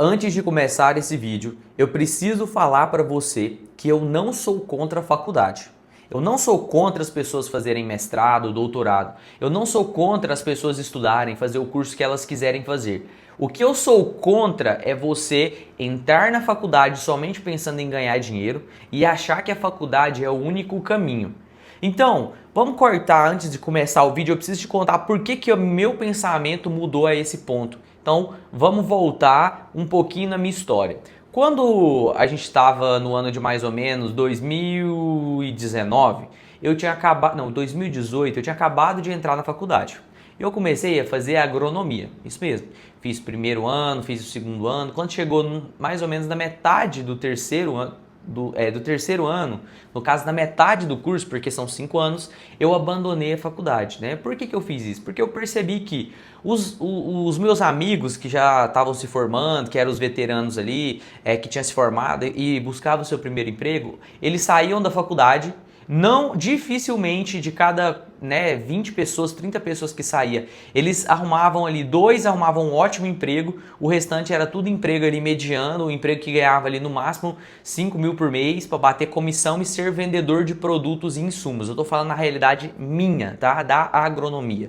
Antes de começar esse vídeo, eu preciso falar para você que eu não sou contra a faculdade. Eu não sou contra as pessoas fazerem mestrado, doutorado. Eu não sou contra as pessoas estudarem, fazer o curso que elas quiserem fazer. O que eu sou contra é você entrar na faculdade somente pensando em ganhar dinheiro e achar que a faculdade é o único caminho. Então, vamos cortar antes de começar o vídeo. Eu preciso te contar por que o meu pensamento mudou a esse ponto. Então, vamos voltar um pouquinho na minha história. Quando a gente estava no ano de mais ou menos 2019, eu tinha acabado, não, 2018, eu tinha acabado de entrar na faculdade. Eu comecei a fazer agronomia, isso mesmo. Fiz o primeiro ano, fiz o segundo ano. Quando chegou mais ou menos na metade do terceiro ano, do terceiro ano, no caso da metade do curso, porque são 5 anos, eu abandonei a faculdade, né? Por que eu fiz isso? Porque eu percebi que os meus amigos que já estavam se formando, que eram os veteranos ali, que tinham se formado e buscavam o seu primeiro emprego, eles saíam da faculdade. Não, dificilmente de cada 20 pessoas, 30 pessoas que saía, eles arrumavam ali, 2 arrumavam um ótimo emprego, o restante era tudo emprego ali mediano, um emprego que ganhava ali no máximo 5 mil por mês para bater comissão e ser vendedor de produtos e insumos. Eu tô falando na realidade minha, tá? Da agronomia.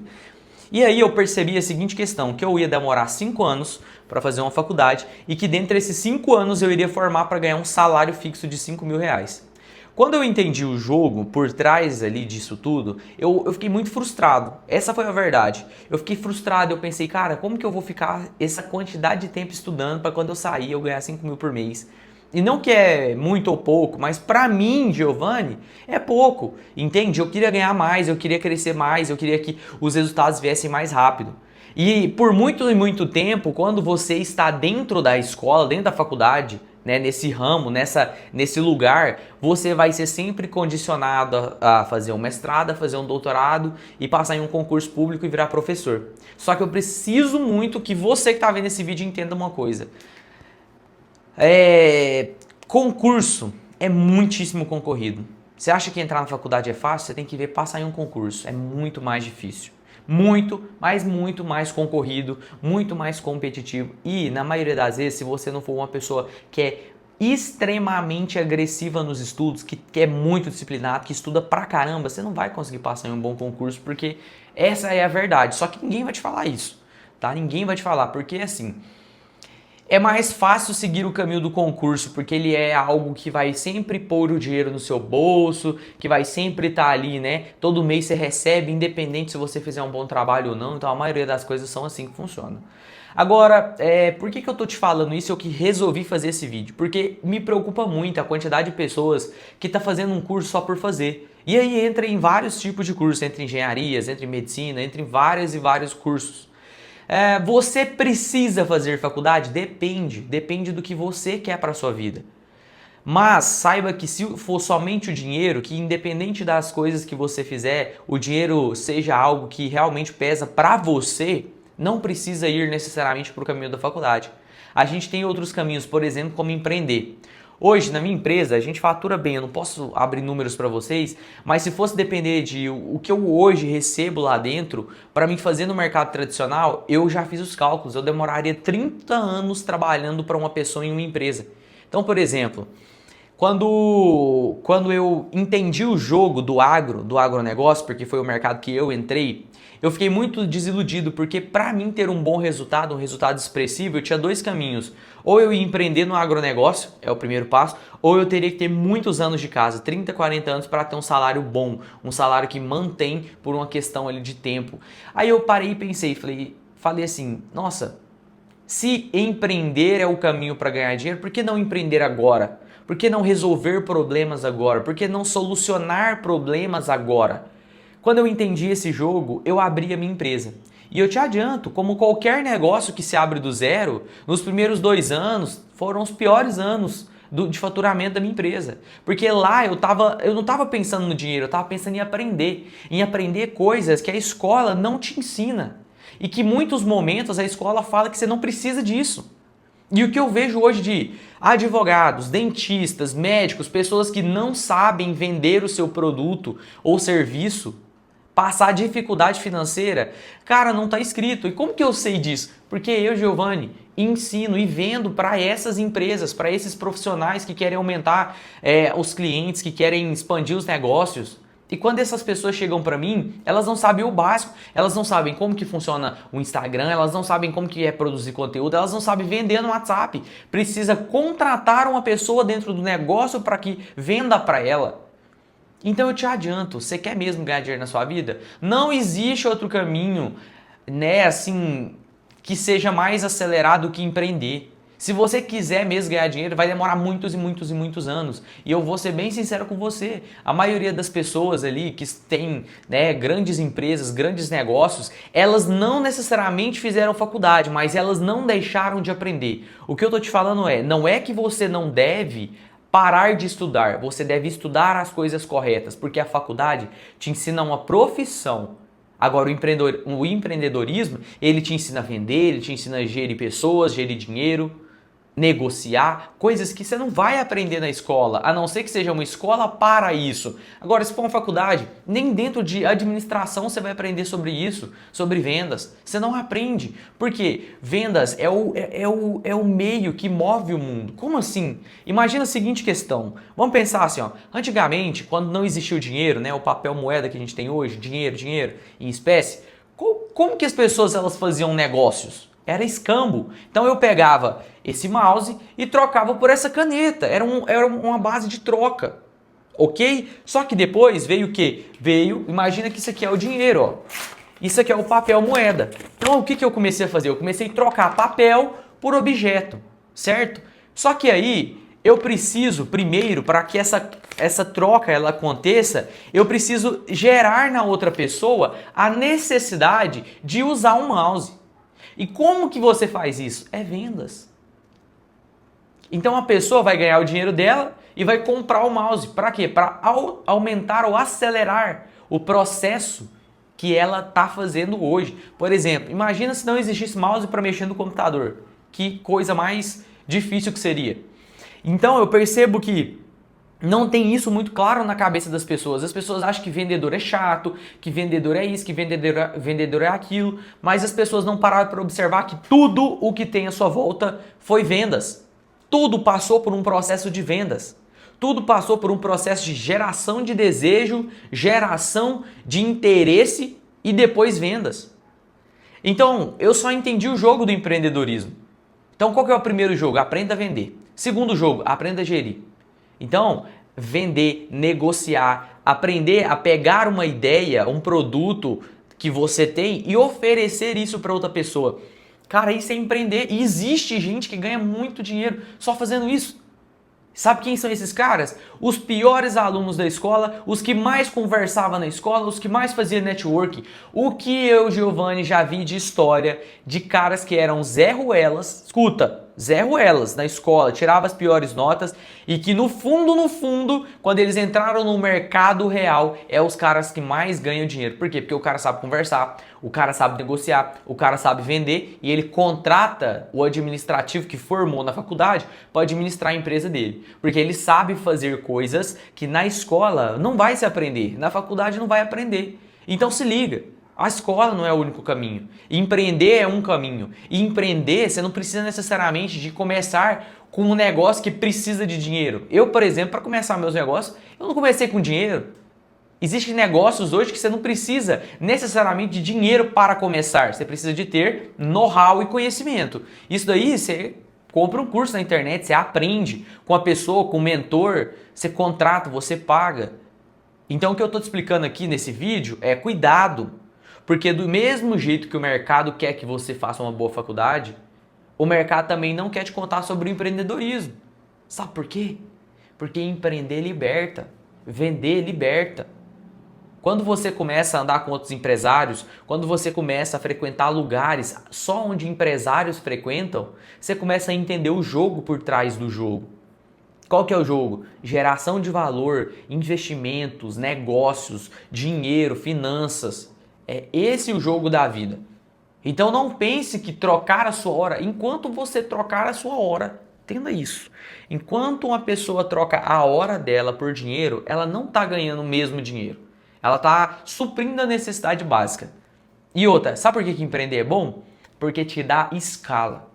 E aí eu percebi a seguinte questão, que eu ia demorar 5 anos para fazer uma faculdade e que dentro desses 5 anos eu iria formar para ganhar um salário fixo de 5 mil reais. Quando eu entendi o jogo por trás ali disso tudo, eu fiquei muito frustrado. Essa foi a verdade. Eu fiquei frustrado, eu pensei, cara, como que eu vou ficar essa quantidade de tempo estudando para quando eu sair eu ganhar 5 mil por mês? E não que é muito ou pouco, mas pra mim, Giovanni, é pouco, entende? Eu queria ganhar mais, eu queria crescer mais, eu queria que os resultados viessem mais rápido. E por muito e muito tempo, quando você está dentro da escola, dentro da faculdade, nesse ramo, nesse lugar, você vai ser sempre condicionado a fazer um mestrado, a fazer um doutorado e passar em um concurso público e virar professor. Só que eu preciso muito que você que está vendo esse vídeo entenda uma coisa. Concurso é muitíssimo concorrido. Você acha que entrar na faculdade é fácil? Você tem que ver passar em um concurso. É muito mais difícil. Muito mais concorrido, muito mais competitivo. E, na maioria das vezes, se você não for uma pessoa que é extremamente agressiva nos estudos, que é muito disciplinado, que estuda pra caramba, você não vai conseguir passar em um bom concurso, porque essa é a verdade. Só que ninguém vai te falar isso, tá? Ninguém vai te falar, porque assim... É mais fácil seguir o caminho do concurso, porque ele é algo que vai sempre pôr o dinheiro no seu bolso, que vai sempre estar ali, né? Todo mês você recebe, independente se você fizer um bom trabalho ou não. Então a maioria das coisas são assim que funciona. Agora, por que eu tô te falando isso? Eu que resolvi fazer esse vídeo? Porque me preocupa muito a quantidade de pessoas que tá fazendo um curso só por fazer. E aí entra em vários tipos de cursos, entre engenharias, entre medicina, entre vários e vários cursos. Você precisa fazer faculdade? Depende do que você quer para a sua vida. Mas saiba que se for somente o dinheiro, que independente das coisas que você fizer, o dinheiro seja algo que realmente pesa para você, não precisa ir necessariamente para o caminho da faculdade. A gente tem outros caminhos, por exemplo, como empreender. Hoje, na minha empresa, a gente fatura bem, eu não posso abrir números para vocês, mas se fosse depender de o que eu hoje recebo lá dentro, para mim fazer no mercado tradicional, eu já fiz os cálculos, eu demoraria 30 anos trabalhando para uma pessoa em uma empresa. Então, por exemplo, quando eu entendi o jogo do agronegócio, porque foi o mercado que eu entrei, eu fiquei muito desiludido, porque para mim ter um bom resultado, um resultado expressivo, eu tinha 2 caminhos. Ou eu ia empreender no agronegócio, é o primeiro passo, ou eu teria que ter muitos anos de casa, 30, 40 anos, para ter um salário bom, um salário que mantém por uma questão ali de tempo. Aí eu parei e pensei, falei assim, nossa, se empreender é o caminho para ganhar dinheiro, por que não empreender agora? Por que não resolver problemas agora? Por que não solucionar problemas agora? Quando eu entendi esse jogo, eu abri a minha empresa. E eu te adianto, como qualquer negócio que se abre do zero, nos primeiros 2 anos foram os piores anos de faturamento da minha empresa. Porque lá eu não estava pensando no dinheiro, eu estava pensando em aprender coisas que a escola não te ensina. E que em muitos momentos a escola fala que você não precisa disso. E o que eu vejo hoje de advogados, dentistas, médicos, pessoas que não sabem vender o seu produto ou serviço, passar dificuldade financeira? Cara, não está escrito. E como que eu sei disso? Porque eu, Giovanni, ensino e vendo para essas empresas, para esses profissionais que querem aumentar os clientes, que querem expandir os negócios. E quando essas pessoas chegam para mim, elas não sabem o básico, elas não sabem como que funciona o Instagram, elas não sabem como que é produzir conteúdo, elas não sabem vender no WhatsApp. Precisa contratar uma pessoa dentro do negócio para que venda para ela. Então eu te adianto, você quer mesmo ganhar dinheiro na sua vida? Não existe outro caminho, né, assim, que seja mais acelerado que empreender. Se você quiser mesmo ganhar dinheiro, vai demorar muitos e muitos e muitos anos. E eu vou ser bem sincero com você. A maioria das pessoas ali que têm, né, grandes empresas, grandes negócios, elas não necessariamente fizeram faculdade, mas elas não deixaram de aprender. O que eu tô te falando não é que você não deve parar de estudar. Você deve estudar as coisas corretas, porque a faculdade te ensina uma profissão. Agora, o empreendedorismo, ele te ensina a vender, ele te ensina a gerir pessoas, gerir dinheiro, negociar, coisas que você não vai aprender na escola, a não ser que seja uma escola para isso. Agora, se for uma faculdade, nem dentro de administração você vai aprender sobre isso, sobre vendas. Você não aprende, porque vendas é o meio que move o mundo. Como assim? Imagina a seguinte questão, vamos pensar assim, ó. Antigamente, quando não existia o dinheiro, né, o papel moeda que a gente tem hoje, dinheiro em espécie, como que as pessoas elas faziam negócios? Era escambo. Então eu pegava esse mouse e trocava por essa caneta. Era uma base de troca. Ok? Só que depois veio o quê? Imagina que isso aqui é o dinheiro, ó. Isso aqui é o papel moeda. Então o que eu comecei a fazer? Eu comecei a trocar papel por objeto, certo? Só que aí eu preciso, primeiro, para que essa troca ela aconteça, eu preciso gerar na outra pessoa a necessidade de usar um mouse. E como que você faz isso? É vendas. Então a pessoa vai ganhar o dinheiro dela e vai comprar o mouse. Para quê? Para aumentar ou acelerar o processo que ela está fazendo hoje. Por exemplo, imagina se não existisse mouse para mexer no computador. Que coisa mais difícil que seria. Então eu percebo que não tem isso muito claro na cabeça das pessoas. As pessoas acham que vendedor é chato, que vendedor é isso, que vendedor é aquilo, mas as pessoas não pararam para observar que tudo o que tem à sua volta foi vendas. Tudo passou por um processo de vendas. Tudo passou por um processo de geração de desejo, geração de interesse e depois vendas. Então, eu só entendi o jogo do empreendedorismo. Então, qual que é o primeiro jogo? Aprenda a vender. Segundo jogo, aprenda a gerir. Então, vender, negociar, aprender a pegar uma ideia, um produto que você tem e oferecer isso para outra pessoa. Cara, isso é empreender. E existe gente que ganha muito dinheiro só fazendo isso. Sabe quem são esses caras? Os piores alunos da escola, os que mais conversavam na escola, os que mais faziam networking. O que eu, Giovanni, já vi de história de caras que eram Zé Ruelas, escuta, Zé Ruelas na escola, tirava as piores notas e que no fundo, quando eles entraram no mercado real, é os caras que mais ganham dinheiro. Por quê? Porque o cara sabe conversar, o cara sabe negociar, o cara sabe vender e ele contrata o administrativo que formou na faculdade para administrar a empresa dele. Porque ele sabe fazer coisas que na escola não vai se aprender, na faculdade não vai aprender. Então se liga. A escola não é o único caminho. Empreender é um caminho. E empreender, você não precisa necessariamente de começar com um negócio que precisa de dinheiro. Eu, por exemplo, para começar meus negócios, eu não comecei com dinheiro. Existem negócios hoje que você não precisa necessariamente de dinheiro para começar. Você precisa de ter know-how e conhecimento. Isso daí você compra um curso na internet, você aprende com a pessoa, com o mentor, você contrata, você paga. Então o que eu estou te explicando aqui nesse vídeo é cuidado. Porque do mesmo jeito que o mercado quer que você faça uma boa faculdade, o mercado também não quer te contar sobre o empreendedorismo. Sabe por quê? Porque empreender liberta, vender liberta. Quando você começa a andar com outros empresários, quando você começa a frequentar lugares só onde empresários frequentam, você começa a entender o jogo por trás do jogo. Qual que é o jogo? Geração de valor, investimentos, negócios, dinheiro, finanças. É esse o jogo da vida. Então não pense que trocar a sua hora, enquanto você trocar a sua hora, entenda isso. Enquanto uma pessoa troca a hora dela por dinheiro, ela não está ganhando o mesmo dinheiro. Ela está suprindo a necessidade básica. E outra, sabe por que empreender é bom? Porque te dá escala.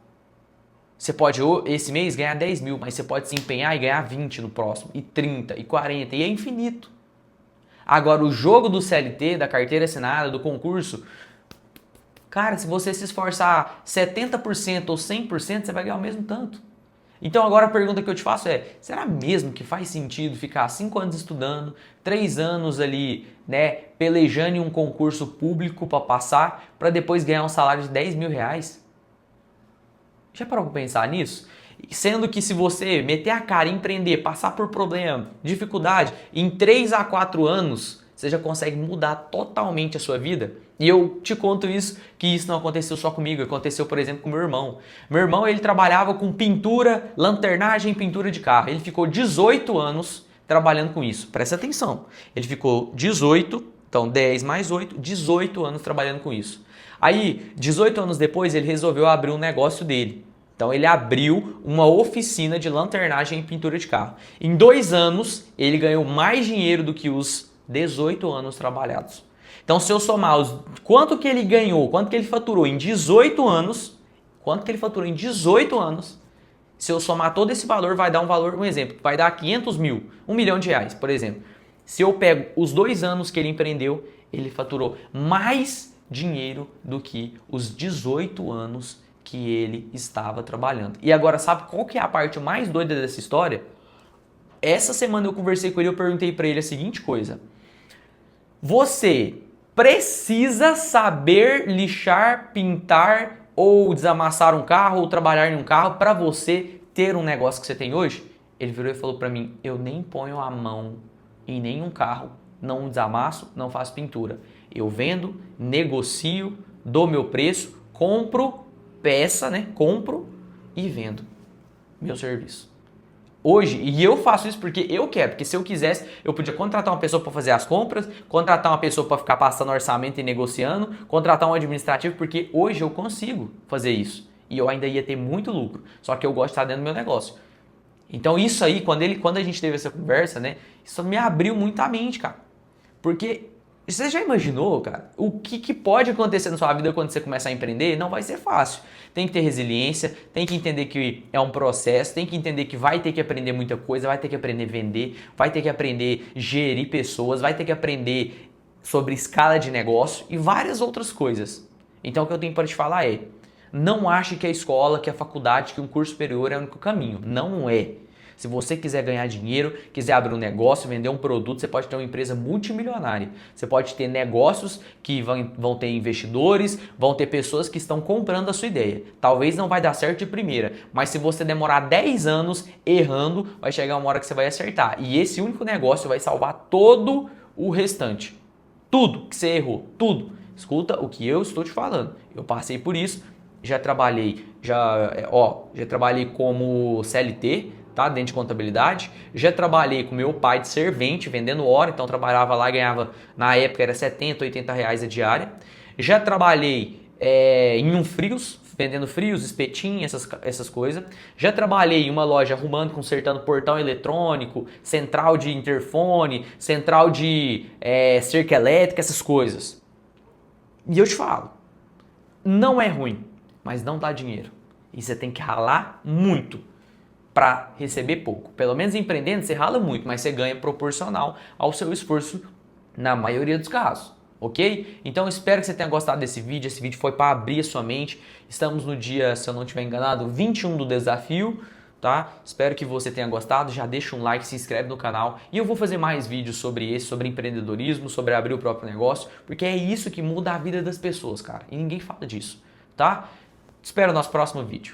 Você pode, esse mês, ganhar 10 mil, mas você pode se empenhar e ganhar 20 no próximo, e 30, e 40, e é infinito. Agora, o jogo do CLT, da carteira assinada, do concurso, cara, se você se esforçar 70% ou 100%, você vai ganhar o mesmo tanto. Então agora a pergunta que eu te faço é, será mesmo que faz sentido ficar 5 anos estudando, 3 anos ali, né, pelejando em um concurso público para passar, para depois ganhar um salário de 10 mil reais? Já parou para pensar nisso? Sendo que se você meter a cara, empreender, passar por problema, dificuldade, em 3 a 4 anos, você já consegue mudar totalmente a sua vida. E eu te conto isso, que isso não aconteceu só comigo, aconteceu, por exemplo, com meu irmão. Meu irmão, ele trabalhava com pintura, lanternagem e pintura de carro. Ele ficou 18 anos trabalhando com isso. Presta atenção. Ele ficou 18, então 10 mais 8, 18 anos trabalhando com isso. Aí, 18 anos depois, ele resolveu abrir um negócio dele. Então ele abriu uma oficina de lanternagem e pintura de carro. Em 2 anos, ele ganhou mais dinheiro do que os 18 anos trabalhados. Então, se eu somar quanto que ele ganhou, quanto que ele faturou em 18 anos, se eu somar todo esse valor, vai dar um exemplo, vai dar 500 mil, 1 milhão de reais, por exemplo. Se eu pego os 2 anos que ele empreendeu, ele faturou mais dinheiro do que os 18 anos que ele estava trabalhando. E agora, sabe qual que é a parte mais doida dessa história? Essa semana eu conversei com ele, eu perguntei para ele a seguinte coisa: você precisa saber lixar, pintar ou desamassar um carro ou trabalhar em um carro para você ter um negócio que você tem hoje? Ele virou e falou para mim: eu nem ponho a mão em nenhum carro, não desamasso, não faço pintura. Eu vendo, negocio, dou meu preço, compro peça, né? Compro e vendo meu serviço. Hoje, e eu faço isso porque eu quero, porque se eu quisesse, eu podia contratar uma pessoa para fazer as compras, contratar uma pessoa para ficar passando orçamento e negociando, contratar um administrativo, porque hoje eu consigo fazer isso. E eu ainda ia ter muito lucro, só que eu gosto de estar dentro do meu negócio. Então isso aí, quando a gente teve essa conversa, né, isso me abriu muito a mente, cara. Porque você já imaginou, cara, o que pode acontecer na sua vida quando você começar a empreender? Não vai ser fácil. Tem que ter resiliência, tem que entender que é um processo, tem que entender que vai ter que aprender muita coisa, vai ter que aprender a vender, vai ter que aprender a gerir pessoas, vai ter que aprender sobre escala de negócio e várias outras coisas. Então o que eu tenho para te falar é, não ache que a escola, que a faculdade, que um curso superior é o único caminho. Não é. Se você quiser ganhar dinheiro, quiser abrir um negócio, vender um produto, você pode ter uma empresa multimilionária. Você pode ter negócios que vão ter investidores, vão ter pessoas que estão comprando a sua ideia. Talvez não vai dar certo de primeira, mas se você demorar 10 anos errando, vai chegar uma hora que você vai acertar. E esse único negócio vai salvar todo o restante. Tudo que você errou, tudo. Escuta o que eu estou te falando. Eu passei por isso, já trabalhei como CLT, tá? Dentro de contabilidade. Já trabalhei com meu pai de servente, vendendo hora, então trabalhava lá e ganhava, na época era 70, 80 reais a diária. Já trabalhei em um frios, vendendo frios, espetinho, essas coisas. Já trabalhei em uma loja arrumando, consertando portão eletrônico, central de interfone, central de cerca elétrica, essas coisas. E eu te falo, não é ruim, mas não dá dinheiro. E você tem que ralar muito para receber pouco. Pelo menos empreendendo, você rala muito, mas você ganha proporcional ao seu esforço na maioria dos casos, ok? Então espero que você tenha gostado desse vídeo. Esse vídeo foi para abrir a sua mente. Estamos no dia, se eu não estiver enganado, 21 do desafio, tá? Espero que você tenha gostado. Já deixa um like, se inscreve no canal e eu vou fazer mais vídeos sobre sobre empreendedorismo, sobre abrir o próprio negócio, porque é isso que muda a vida das pessoas, cara. E ninguém fala disso, tá? Te espero no nosso próximo vídeo.